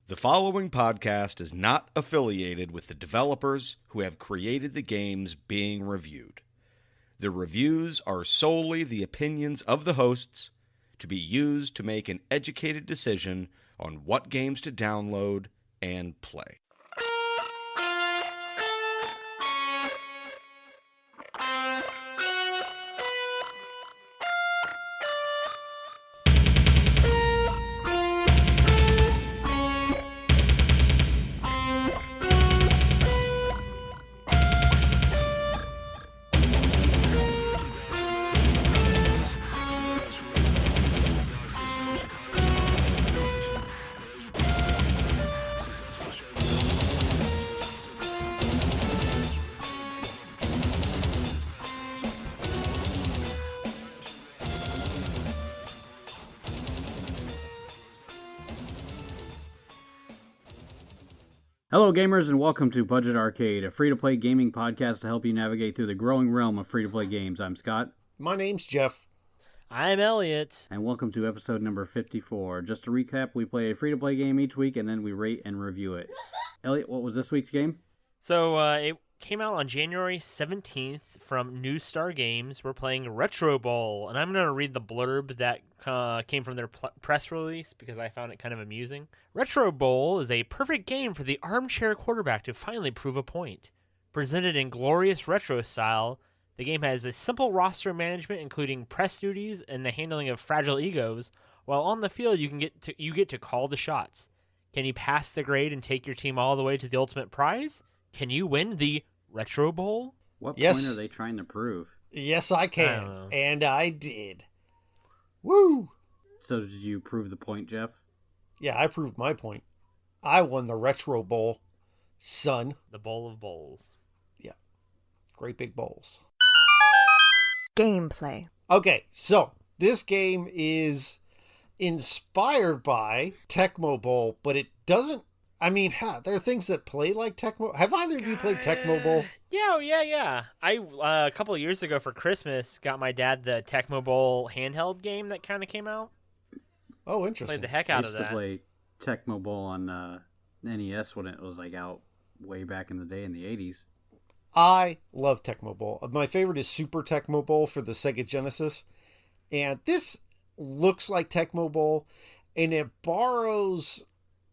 The following podcast is not affiliated with the developers who have created the games being reviewed. The reviews are solely the opinions of the hosts to be used to make an educated decision on what games to download and play. Hello gamers and welcome to Budget Arcade, a free-to-play gaming podcast to help you navigate through the growing realm of free-to-play games. I'm Scott. My name's Jeff. I'm Elliot. And welcome to episode number 54. Just to recap, we play a free-to-play game each week and then we rate and review it. Elliot, what was this week's game? So it came out on January 17th from New Star Games. We're playing Retro Bowl, and I'm going to read the blurb that came from their press release because I found it kind of amusing. Retro Bowl is a perfect game for the armchair quarterback to finally prove a point. Presented in glorious retro style, the game has a simple roster management including press duties and the handling of fragile egos, while on the field you get to call the shots. Can you pass the grade and take your team all the way to the ultimate prize? Can you win the Retro Bowl? What Yes. point are they trying to prove? Yes, I can. I don't know. And I did. Woo! So did you prove the point, Jeff? Yeah, I proved my point. I won the Retro Bowl, son. The Bowl of Bowls. Great big bowls. Gameplay. Okay, so this game is inspired by Tecmo Bowl, but it doesn't. I mean, there are things that play like Tecmo. Have either of you played Tecmo Bowl? Yeah. I a couple of years ago for Christmas got my dad the Tecmo Bowl handheld game that kind of came out. Oh, interesting. Played the heck I out used of to that. play Tecmo Bowl on NES when it was like out way back in the day in the 80s. I love Tecmo Bowl. My favorite is Super Tecmo Bowl for the Sega Genesis. And this looks like Tecmo Bowl, and it borrows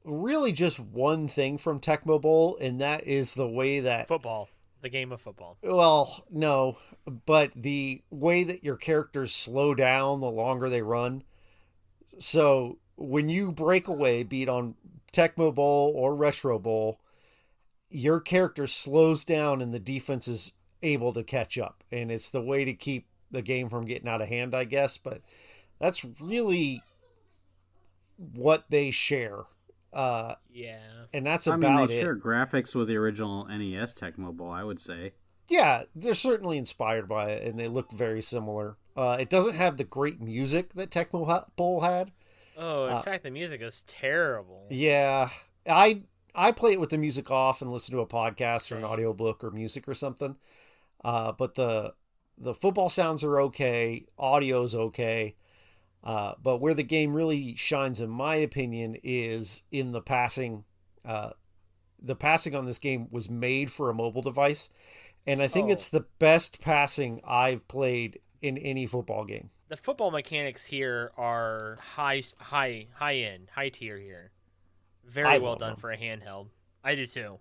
really just one thing from Tecmo Bowl, and that is the way that... Football. The game of football. Well, no, but the way that your characters slow down the longer they run. So when you break away, be it on Tecmo Bowl or Retro Bowl, your character slows down and the defense is able to catch up. And it's the way to keep the game from getting out of hand, I guess. But that's really what they share. Yeah. And that's I about mean, they it. share graphics with the original NES Tecmo Bowl, I would say. Yeah, they're certainly inspired by it, and they look very similar. It doesn't have the great music that Tecmo Bowl had. Oh, in fact, the music is terrible. Yeah, I play it with the music off and listen to a podcast or an audiobook or music or something. But the football sounds are okay, audio's okay. But where the game really shines, in my opinion, is in the passing. The passing on this game was made for a mobile device, and I think it's the best passing I've played in any football game. The football mechanics here are high end, high tier here. Very I well love done them. for a handheld. I do too.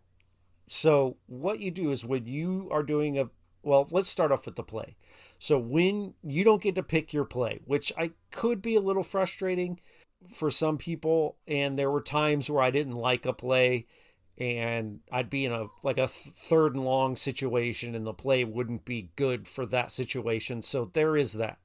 So what you do is when you are doing well, let's start off with the play. So when you don't get to pick your play, which I could be a little frustrating for some people, and there were times where I didn't like a play and I'd be in a third and long situation and the play wouldn't be good for that situation. So there is that.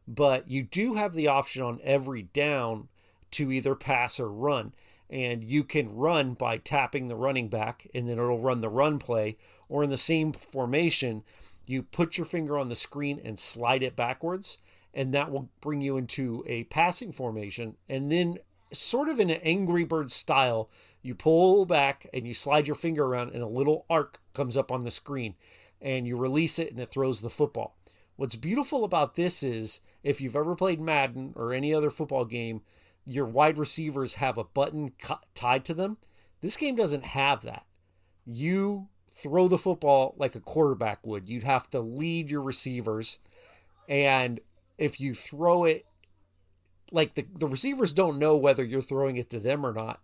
But you do have the option on every down to either pass or run. And you can run by tapping the running back and then it'll run the run play. Or in the same formation, you put your finger on the screen and slide it backwards. And that will bring you into a passing formation. And then sort of in an Angry Bird style, you pull back and you slide your finger around and a little arc comes up on the screen. And you release it and it throws the football. What's beautiful about this is if you've ever played Madden or any other football game, your wide receivers have a button tied to them. This game doesn't have that. You throw the football like a quarterback would. You'd have to lead your receivers. And if you throw it, like the receivers don't know whether you're throwing it to them or not.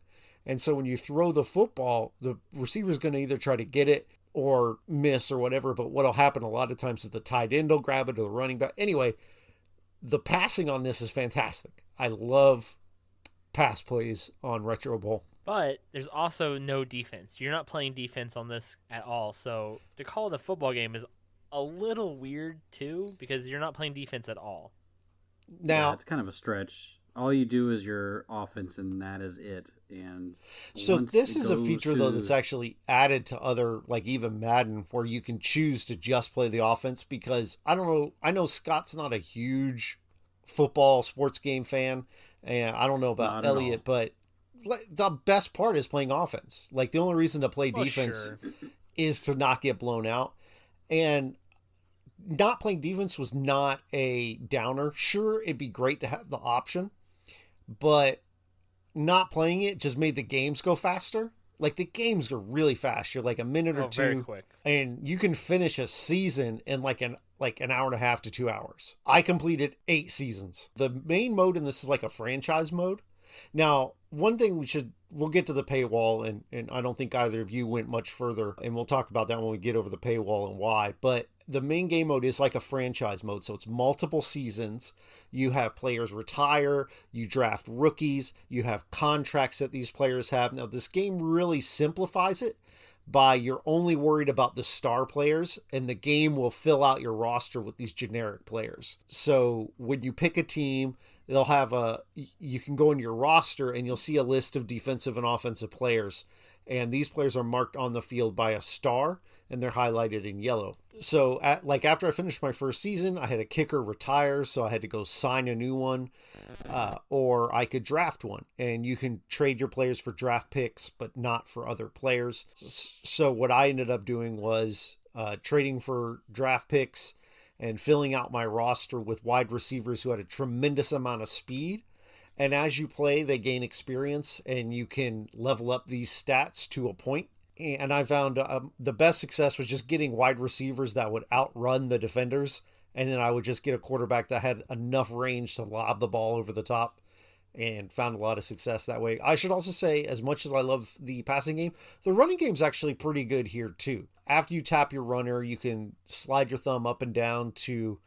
And so when you throw the football, the receiver's going to either try to get it or miss or whatever. But what'll happen a lot of times is the tight end will grab it or the running back. Anyway, the passing on this is fantastic. I love pass plays on Retro Bowl. But there's also no defense. You're not playing defense on this at all. So to call it a football game is a little weird too, because you're not playing defense at all. Now, it's kind of a stretch. All you do is your offense, and that is it. And so this is a feature though that's actually added to other, like even Madden, where you can choose to just play the offense. Because I don't know, I know Scott's not a huge football sports game fan, and I don't know about Elliot, but the best part is playing offense. Like the only reason to play defense is to not get blown out. And not playing defense was not a downer. Sure, it'd be great to have the option, but not playing it just made the games go faster. Like the games go really fast. You're like a minute or two, very quick. And you can finish a season in like an hour and a half to 2 hours. I completed 8 seasons. The main mode in this is like a franchise mode. Now, one thing we'll get to the paywall, and I don't think either of you went much further, and we'll talk about that when we get over the paywall and why, but the main game mode is like a franchise mode, so it's multiple seasons. You have players retire, you draft rookies, you have contracts that these players have. Now, this game really simplifies it by you're only worried about the star players, and the game will fill out your roster with these generic players. So when you pick a team, they'll have you can go into your roster and you'll see a list of defensive and offensive players. And these players are marked on the field by a star, and they're highlighted in yellow. So after I finished my first season, I had a kicker retire, so I had to go sign a new one, or I could draft one. And you can trade your players for draft picks, but not for other players. So what I ended up doing was trading for draft picks and filling out my roster with wide receivers who had a tremendous amount of speed. And as you play, they gain experience, and you can level up these stats to a point. And I found the best success was just getting wide receivers that would outrun the defenders. And then I would just get a quarterback that had enough range to lob the ball over the top, and found a lot of success that way. I should also say, as much as I love the passing game, the running game's actually pretty good here too. After you tap your runner, you can slide your thumb up and down to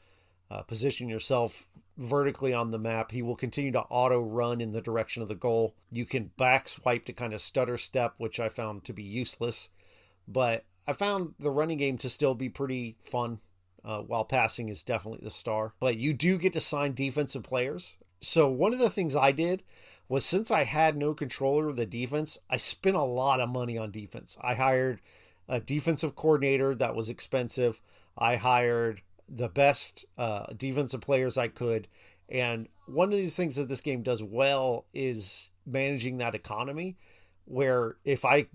position yourself vertically on the map. He will continue to auto run in the direction of the goal. You can back swipe to kind of stutter step, which I found to be useless, but I found the running game to still be pretty fun, while passing is definitely the star. But you do get to sign defensive players. So one of the things I did was, since I had no control over the defense, I spent a lot of money on defense. I hired a defensive coordinator that was expensive. I hired the best defensive players I could. And one of these things that this game does well is managing that economy, where if I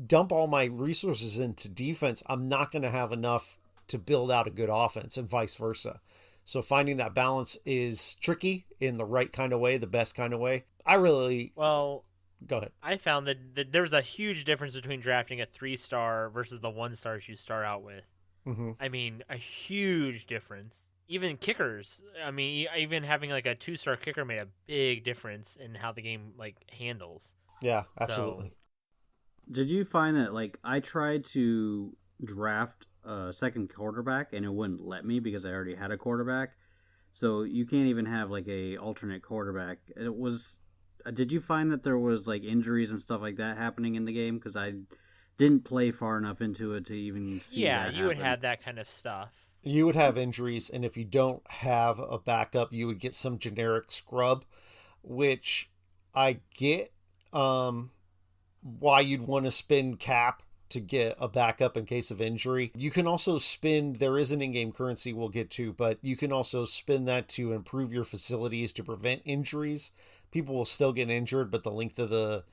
dump all my resources into defense, I'm not going to have enough to build out a good offense, and vice versa. So finding that balance is tricky in the right kind of way, the best kind of way. Go ahead. I found that there was a huge difference between drafting a 3-star versus the 1-stars you start out with. Mm-hmm. I mean, a huge difference. Even kickers. I mean, even having like a 2-star kicker made a big difference in how the game handles. Yeah, absolutely. Did you find that, I tried to draft a second quarterback and it wouldn't let me because I already had a quarterback? So you can't even have a alternate quarterback. Did you find that there was injuries and stuff like that happening in the game? Because I didn't play far enough into it to even see that you would have that kind of stuff. You would have injuries, and if you don't have a backup, you would get some generic scrub, which I get why you'd want to spend cap to get a backup in case of injury. You can also spend, there is an in-game currency we'll get to, but you can also spend that to improve your facilities to prevent injuries. People will still get injured, but the length of the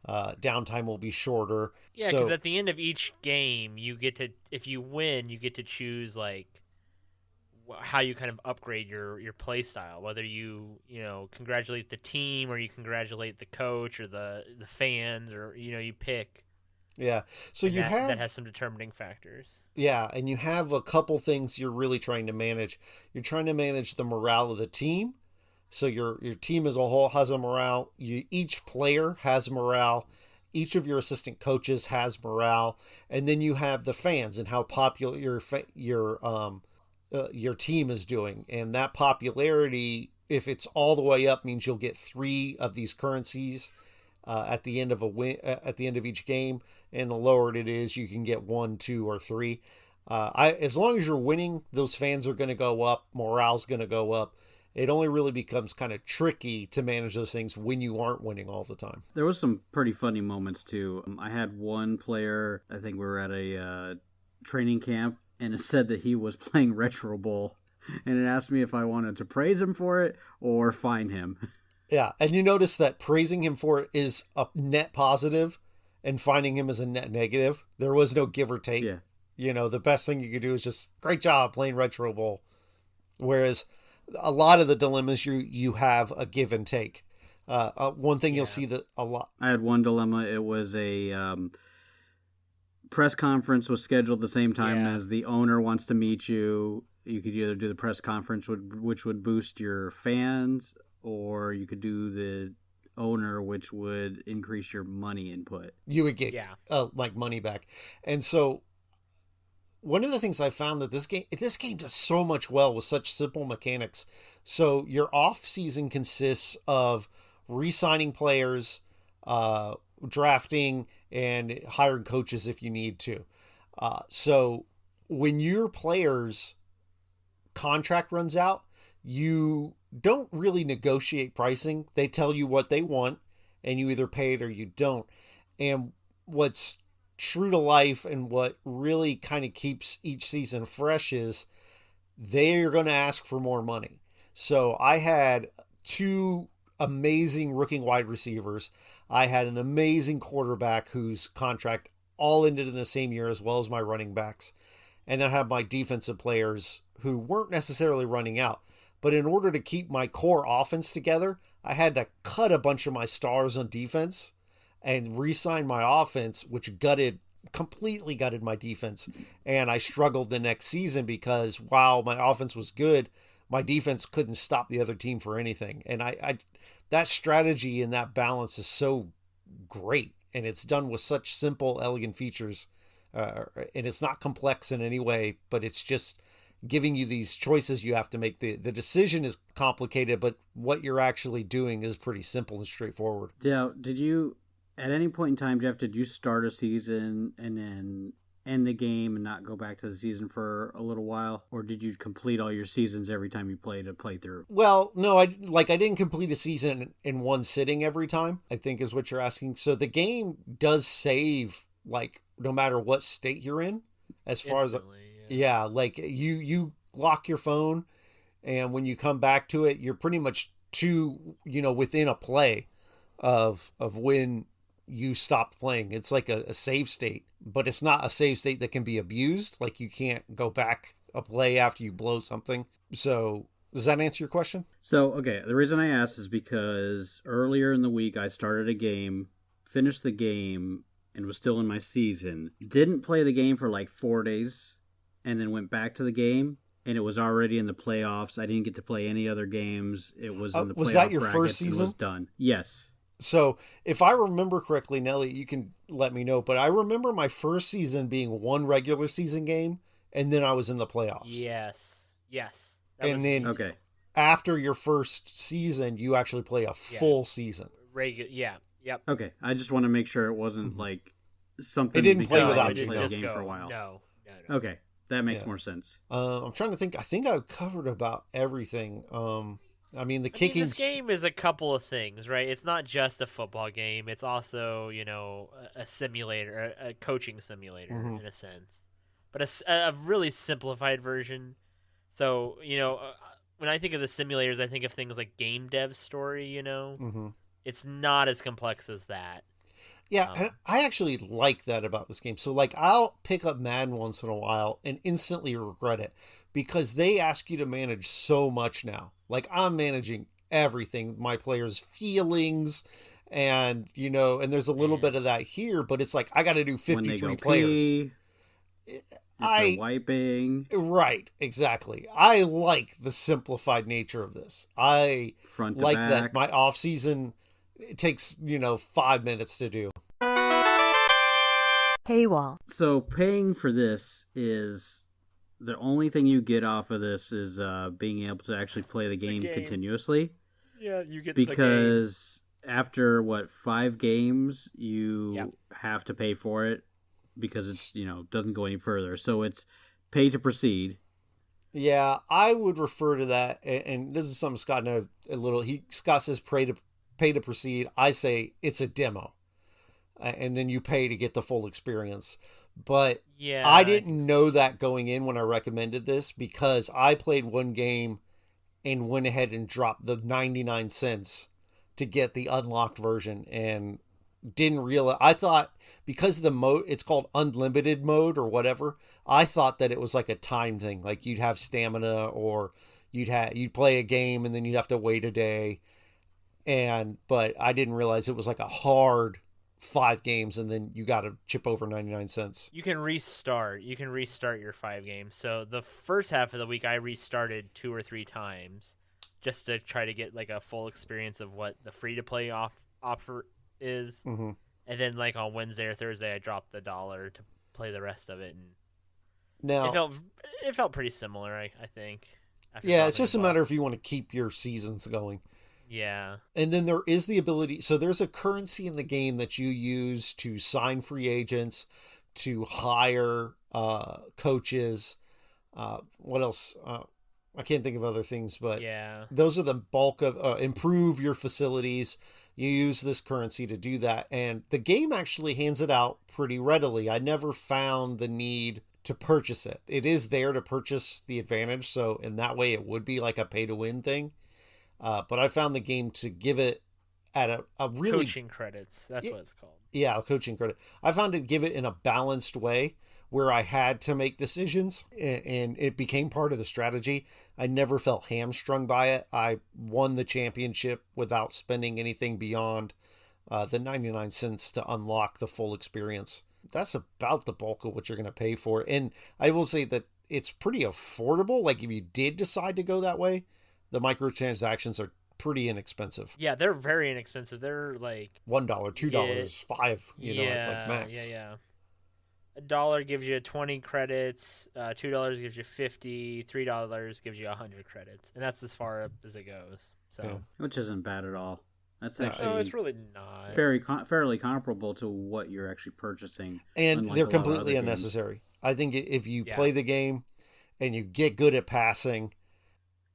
downtime will be shorter. Yeah, because at the end of each game, if you win, you get to choose how you kind of upgrade your play style, whether you congratulate the team or you congratulate the coach or the fans, or you pick. Yeah. So and you that has some determining factors. Yeah, and you have a couple things you're really trying to manage. You're trying to manage the morale of the team. So your team as a whole has a morale. Each player has morale. Each of your assistant coaches has morale, and then you have the fans and how popular your team is doing. And that popularity, if it's all the way up, means you'll get 3 of these currencies at the end of at the end of each game. And the lower it is, you can get 1, 2, or 3. As long as you're winning, those fans are going to go up. Morale's going to go up. It only really becomes kind of tricky to manage those things when you aren't winning all the time. There was some pretty funny moments too. I had one player, I think we were at a training camp, and it said that he was playing Retro Bowl, and it asked me if I wanted to praise him for it or fine him. Yeah, and you notice that praising him for it is a net positive and fining him is a net negative. There was no give or take. Yeah. The best thing you could do is just, great job playing Retro Bowl. Whereas a lot of the dilemmas you have a give and take. One thing you'll see that a lot. I had one dilemma. It was a press conference was scheduled the same time as the owner wants to meet you. You could either do the press conference, which would boost your fans, or you could do the owner, which would increase your money input. You would get like money back. And so one of the things I found that this game does so much well with such simple mechanics. So your off season consists of re-signing players, drafting, and hiring coaches if you need to. So when your player's contract runs out, you don't really negotiate pricing. They tell you what they want, and you either pay it or you don't. And what's true to life and what really kind of keeps each season fresh is they're going to ask for more money. So I had 2 amazing rookie wide receivers. I had an amazing quarterback whose contract all ended in the same year, as well as my running backs. And I have my defensive players who weren't necessarily running out. But in order to keep my core offense together, I had to cut a bunch of my stars on defense and re-sign my offense, which completely gutted my defense. And I struggled the next season because while my offense was good, my defense couldn't stop the other team for anything. And I that strategy and that balance is so great. And it's done with such simple, elegant features. And it's not complex in any way, but it's just giving you these choices you have to make. The decision is complicated, but what you're actually doing is pretty simple and straightforward. Yeah. Did you, at any point in time, Jeff, did you start a season and then end the game and not go back to the season for a little while? Or did you complete all your seasons every time you played a playthrough? Well, no, I didn't complete a season in one sitting every time, I think is what you're asking. So the game does save, like, no matter what state you're in, as far as like you lock your phone, and when you come back to it, you're pretty much within a play of when you stopped playing. It's like a save state, but it's not a save state that can be abused. Like, you can't go back a play after you blow something. So does that answer your question? So, okay, the reason I asked is because earlier in the week I started a game, finished the game, and was still in my season. Didn't play the game for like 4 days, and then went back to the game, and it was already in the playoffs. I didn't get to play any other games. It was in the playoff. Was that your first season? It was done. Yes. So if I remember correctly, Nelly, you can let me know, but I remember my first season being 1 regular season game, and then I was in the playoffs. Yes. And then okay, after your first season, you actually play a full season. Yep. Okay, I just want to make sure it wasn't like something. It didn't play because without I you. didn't play No. the game for a while. No. Okay, that makes more sense. I'm trying to think. I think I've covered about everything. I mean, kicking. This game is a couple of things, right? It's not just a football game. It's also, a simulator, a coaching simulator in a sense, but a really simplified version. So, when I think of the simulators, I think of things like Game Dev Story. It's not as complex as that. Yeah, and I actually like that about this game. So, like, I'll pick up Madden once in a while and instantly regret it because they ask you to manage so much now. Like, I'm managing everything, my players' feelings, and, and there's a little bit of that here, but it's like, I got to do 53 players. If they're wiping. Right, exactly. I like the simplified nature of this. I Front to like back. that my off season, it takes, 5 minutes to do. Paywall. So paying for this is the only thing you get off of this is being able to actually play the game continuously. Yeah, you get because after 5 games you have to pay for it because it's doesn't go any further. So it's pay to proceed. Yeah, I would refer to that, and this is something Scott knows a little. Scott says pay to proceed. I say it's a demo, and then you pay to get the full experience. But I didn't know that going in when I recommended this because I played one game and went ahead and dropped the 99 cents to get the unlocked version and didn't realize. I thought because the mode, it's called unlimited mode or whatever. I thought that it was like a time thing, like you'd have stamina or you'd play a game and then you'd have to wait a day. But I didn't realize it was like a hard 5 games and then you got to chip over 99 cents. You can restart your 5 games. So the first half of the week I restarted 2 or 3 times just to try to get like a full experience of what the free to play offer is. Mm-hmm. And then like on Wednesday or Thursday I dropped the $1 to play the rest of it, and now it felt pretty similar, I think. Yeah, it's just a matter if you want to keep your seasons going. Yeah. And then there is the ability, so there's a currency in the game that you use to sign free agents, to hire coaches. What else? I can't think of other things, but those are the bulk of improve your facilities. You use this currency to do that. And the game actually hands it out pretty readily. I never found the need to purchase it. It is there to purchase the advantage. So in that way, it would be like a pay to win thing. But I found the game to give it at a really... Coaching credits. That's what it's called. Yeah, a coaching credit. I found to give it in a balanced way where I had to make decisions and it became part of the strategy. I never felt hamstrung by it. I won the championship without spending anything beyond the 99 cents to unlock the full experience. That's about the bulk of what you're going to pay for. And I will say that it's pretty affordable. Like if you did decide to go that way, the microtransactions are pretty inexpensive. Yeah, they're very inexpensive. They're like $1, $2, $5, like max. Yeah. $1 gives you 20 credits, $2 gives you 50, $3 gives you 100 credits, and that's as far up as it goes. So, which isn't bad at all. That's actually no, it's really not fairly comparable to what you're actually purchasing, and they're completely unnecessary. I think if you play the game and you get good at passing,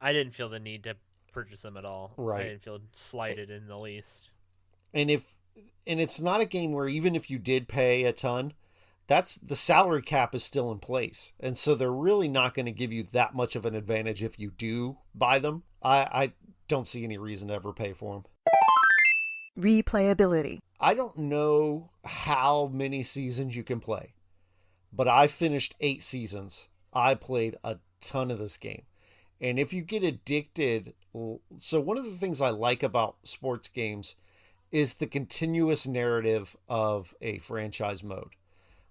I didn't feel the need to purchase them at all. Right, I didn't feel slighted in the least. And it's not a game where even if you did pay a ton, that's the salary cap is still in place. And so they're really not going to give you that much of an advantage if you do buy them. I don't see any reason to ever pay for them. Replayability. I don't know how many seasons you can play, but I finished 8 seasons. I played a ton of this game. And if you get addicted, so one of the things I like about sports games is the continuous narrative of a franchise mode.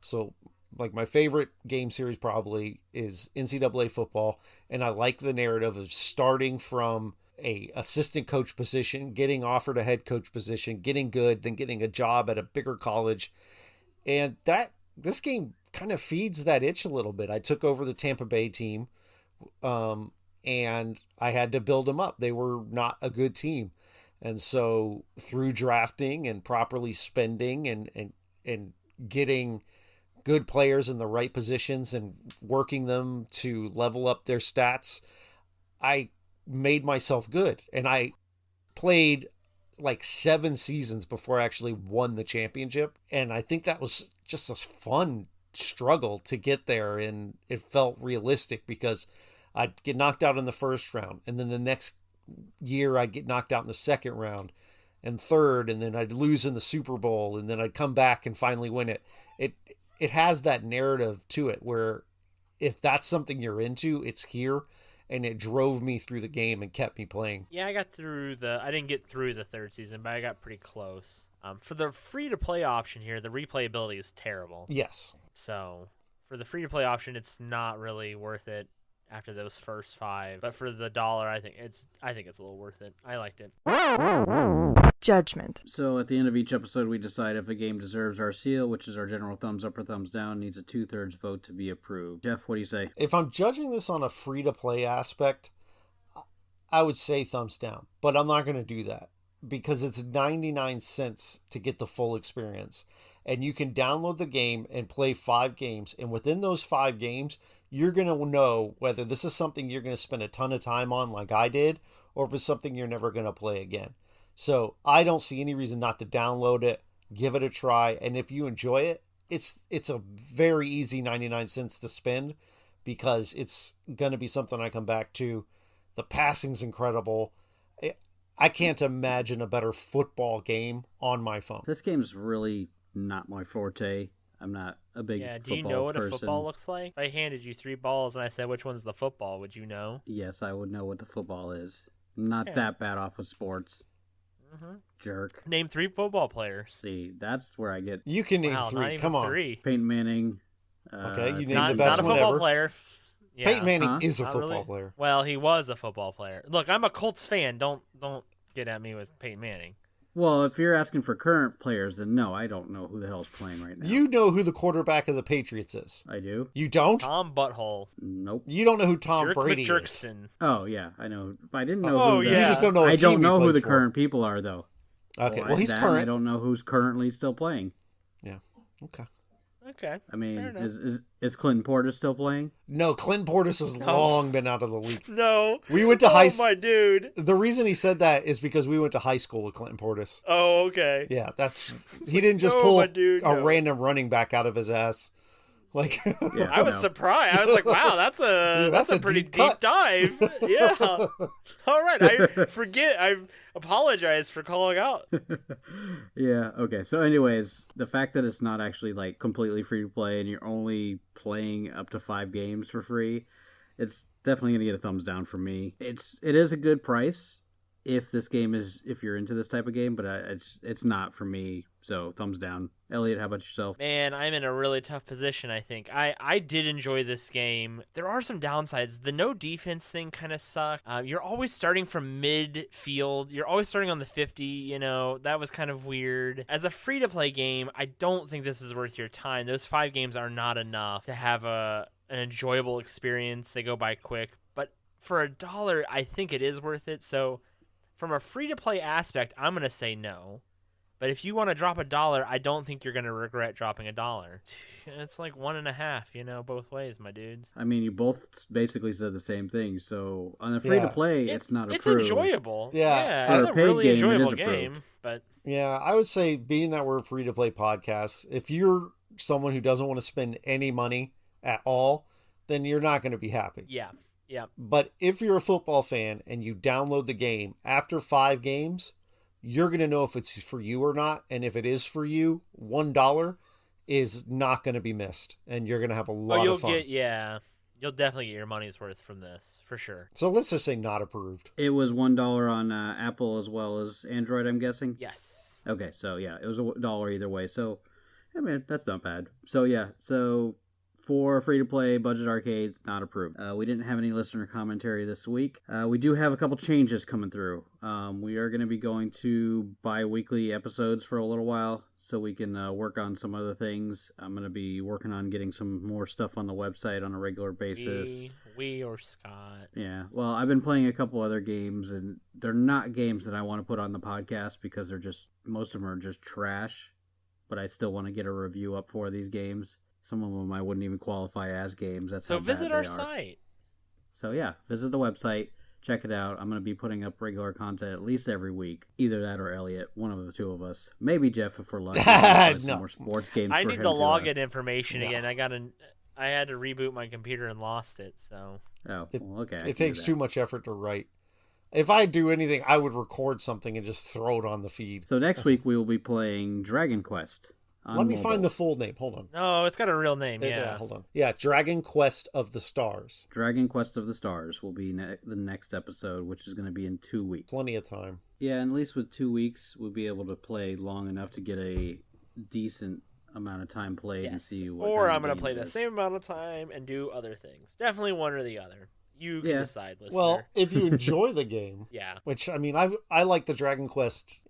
So, like, my favorite game series probably is NCAA football, and I like the narrative of starting from a assistant coach position, getting offered a head coach position, getting good, then getting a job at a bigger college. And this game kind of feeds that itch a little bit. I took over the Tampa Bay team, and I had to build them up. They were not a good team. And so through drafting and properly spending and getting good players in the right positions and working them to level up their stats, I made myself good. And I played like 7 seasons before I actually won the championship. And I think that was just a fun struggle to get there. And it felt realistic because I'd get knocked out in the first round. And then the next year I'd get knocked out in the second round. and third, and then I'd lose in the Super Bowl, and then I'd come back and finally win it. It has that narrative to it where if that's something you're into, it's here, and it drove me through the game and kept me playing. Yeah, I didn't get through the third season, but I got pretty close. For the free-to-play option here, the replayability is terrible. Yes. So for the free-to-play option, it's not really worth it after those first 5. But for the $1, I think it's a little worth it. I liked it. Judgment. So at the end of each episode, we decide if a game deserves our seal, which is our general thumbs up or thumbs down, needs a 2/3 vote to be approved. Jeff, what do you say? If I'm judging this on a free-to-play aspect, I would say thumbs down. But I'm not going to do that because it's 99 cents to get the full experience. And you can download the game and play 5 games. And within those 5 games, you're going to know whether this is something you're going to spend a ton of time on like I did, or if it's something you're never going to play again. So I don't see any reason not to download it, give it a try. And if you enjoy it, it's a very easy 99 cents to spend because it's going to be something I come back to. The passing's incredible. I can't imagine a better football game on my phone. This game's really not my forte. I'm not a big football person. Do you know what a football looks like? If I handed you 3 balls and I said, which one's the football, would you know? Yes, I would know what the football is. I'm not that bad off with sports. Mm-hmm. Jerk. Name 3 football players. See, that's where I get... You can name 3. Not even Come on. 3. Peyton Manning. Okay, you named Not, the best not a one football ever. player. Yeah. Peyton Manning is a Not football really. player. Well, he was a football player. Look, I'm a Colts fan. Don't get at me with Peyton Manning. Well, if you're asking for current players, then no, I don't know who the hell's playing right now. You know who the quarterback of the Patriots is. I do? You don't? Tom Butthole. Nope. You don't know who Tom Jerk Brady is. McJerkson. Oh, yeah, I know. I didn't know Oh, who yeah. You just don't know what I team don't he know who plays the for. current people are, though. Okay, well, he's I current. don't know who's currently still playing. Yeah, okay. Okay. I mean, Fair enough. is Clinton Portis still playing? No, Clint Portis has long been out of the league. No. We went to high Oh, school. my dude. The reason he said that is because we went to high school with Clinton Portis. Oh, okay. Yeah, he didn't just Oh, pull my dude, a no. random running back out of his ass. Like, Yeah, I was surprised. I was like, wow, that's a pretty deep deep cut. dive. Yeah. All right. I apologize for calling out. Yeah, okay. So anyways, the fact that it's not actually like completely free to play and you're only playing up to 5 games for free, it's definitely going to get a thumbs down from me. It is a good price if you're into this type of game, but it's not for me. So thumbs down. Elliot, how about yourself? Man, I'm in a really tough position, I think. I did enjoy this game. There are some downsides. The no defense thing kind of sucked. You're always starting from midfield. You're always starting on the 50, That was kind of weird. As a free-to-play game, I don't think this is worth your time. Those 5 games are not enough to have an enjoyable experience. They go by quick. But for $1, I think it is worth it. So from a free-to-play aspect, I'm going to say no. But if you want to drop $1, I don't think you're going to regret dropping $1. It's like 1.5, both ways, my dudes. I mean, you both basically said the same thing. So on the free to play, it's not It's approved. enjoyable. Yeah. For It's a a paid really game, it enjoyable is approved. game. But yeah, I would say being that we're a free-to-play podcast, if you're someone who doesn't want to spend any money at all, then you're not going to be happy. yeah. But if you're a football fan and you download the game after 5 games, you're going to know if it's for you or not. And if it is for you, $1 is not going to be missed. And you're going to have a lot of fun. You'll definitely get your money's worth from this, for sure. So let's just say not approved. It was $1 on Apple as well as Android, I'm guessing? Yes. Okay, so yeah, it was $1 either way. So, I mean, that's not bad. So yeah, for free-to-play budget arcades, not approved. We didn't have any listener commentary this week. We do have a couple changes coming through. We are going to be going to bi-weekly episodes for a little while so we can work on some other things. I'm going to be working on getting some more stuff on the website on a regular basis. We or Scott. Yeah, well, I've been playing a couple other games, and they're not games that I want to put on the podcast because most of them are just trash, but I still want to get a review up for these games. Some of them I wouldn't even qualify as games. So visit our site. So yeah, visit the website. Check it out. I'm going to be putting up regular content at least every week. Either that or Elliot, one of the two of us. Maybe Jeff if we're lucky. Some more sports games. I for need him the to, login information again. I had to reboot my computer and lost it. So. Oh, well, okay. It takes too much effort to write. If I do anything, I would record something and just throw it on the feed. So next week we will be playing Dragon Quest. Let me find the full name. Hold on. No, it's got a real name. Yeah. Hold on. Yeah, Dragon Quest of the Stars. Dragon Quest of the Stars will be the next episode, which is going to be in 2 weeks. Plenty of time. Yeah, and at least with 2 weeks, we'll be able to play long enough to get a decent amount of time played and see what. Or I'm going to play the same amount of time and do other things. Definitely one or the other. You can decide, listener. Well, if you enjoy the game, yeah. Which I mean, I like the Dragon Quest,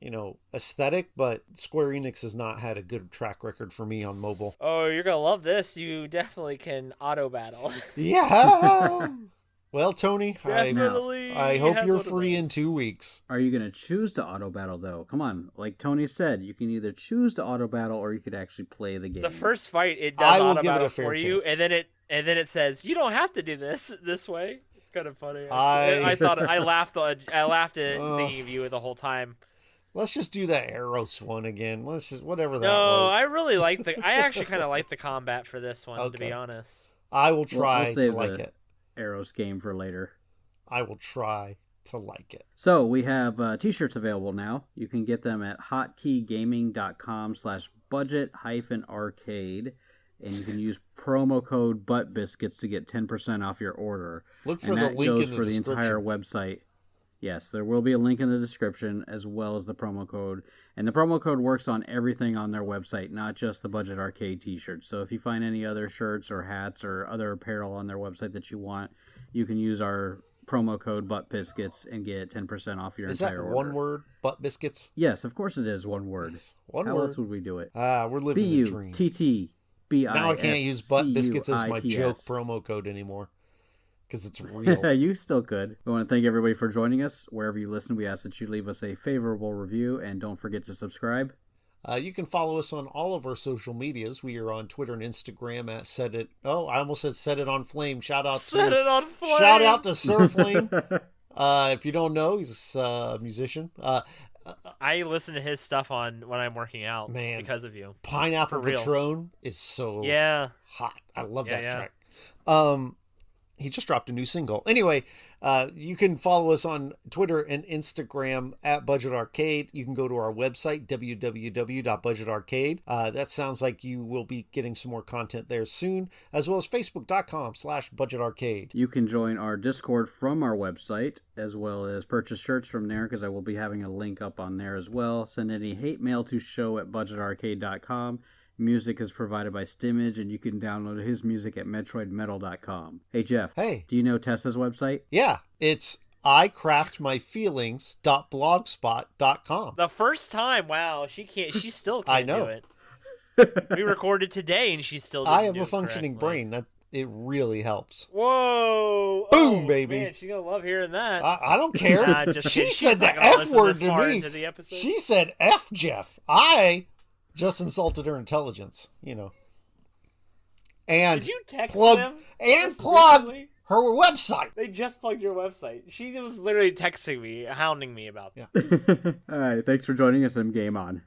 aesthetic, but Square Enix has not had a good track record for me on mobile. Oh, you're gonna love this. You definitely can auto battle. Yeah. Well, Tony, I hope you're free in 2 weeks. Are you going to choose to auto battle though? Come on, like Tony said, you can either choose to auto battle or you could actually play the game. The first fight, it does auto battle for you, chance. and then it says you don't have to do this way. It's kind of funny. I thought I laughed at thinking of you the whole time. Let's just do that Eros one again. Let's just whatever that was. No, I really like I actually kind of like the combat for this one, to be honest. I will try to like it. Eros game for later. I will try to like it. So we have t-shirts available now. You can get them at hotkeygaming.com/budget-arcade. And you can use promo code ButtBiscuits to get 10% off your order. Look for the link in the description. The entire website. Yes, there will be a link in the description as well as the promo code. And the promo code works on everything on their website, not just the Budget Arcade t-shirts. So if you find any other shirts or hats or other apparel on their website that you want, you can use our promo code ButtBiscuits and get 10% off your entire order. Is that one word, ButtBiscuits? Yes, of course it is one word. One How word. else would we do it? We're living the dream. BUTTBISCUITS. Now I can't use ButtBiscuits as my joke promo code anymore. Because it's real. You still could. We want to thank everybody for joining us. Wherever you listen, we ask that you leave us a favorable review and don't forget to subscribe. You can follow us on all of our social medias. We are on Twitter and Instagram at Set It. Oh, I almost said Set It on Flame. Shout out to Sir Flame. If you don't know, he's a musician. I listen to his stuff when I'm working out. Man, because of you. Pineapple Patron is so hot. I love that track. He just dropped a new single. Anyway, you can follow us on Twitter and Instagram at Budget Arcade. You can go to our website, www.budgetarcade. That sounds like you will be getting some more content there soon, as well as facebook.com/Budget Arcade. You can join our Discord from our website, as well as purchase shirts from there, because I will be having a link up on there as well. Send any hate mail to show@budgetarcade.com. Music is provided by Stimage, and you can download his music at metroidmetal.com. Hey, Jeff. Hey. Do you know Tessa's website? Yeah, it's icraftmyfeelings.blogspot.com. The first time, wow, she still can't do it. We recorded today, and she still didn't I have do a functioning brain. That it really helps. Whoa. Boom, baby. Man, she's going to love hearing that. I don't care. She said the F word to me. She said F, Jeff. I just insulted her intelligence, And did you text them? And plug her website. They just plugged your website. She was literally texting me, hounding me about that. All right, thanks for joining us and game on.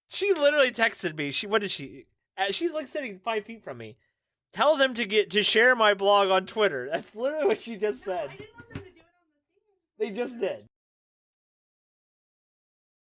She literally texted me. What is she? She's like sitting 5 feet from me. Tell them to share my blog on Twitter. That's literally what she just said. I didn't want them to do it on the thing. They just did.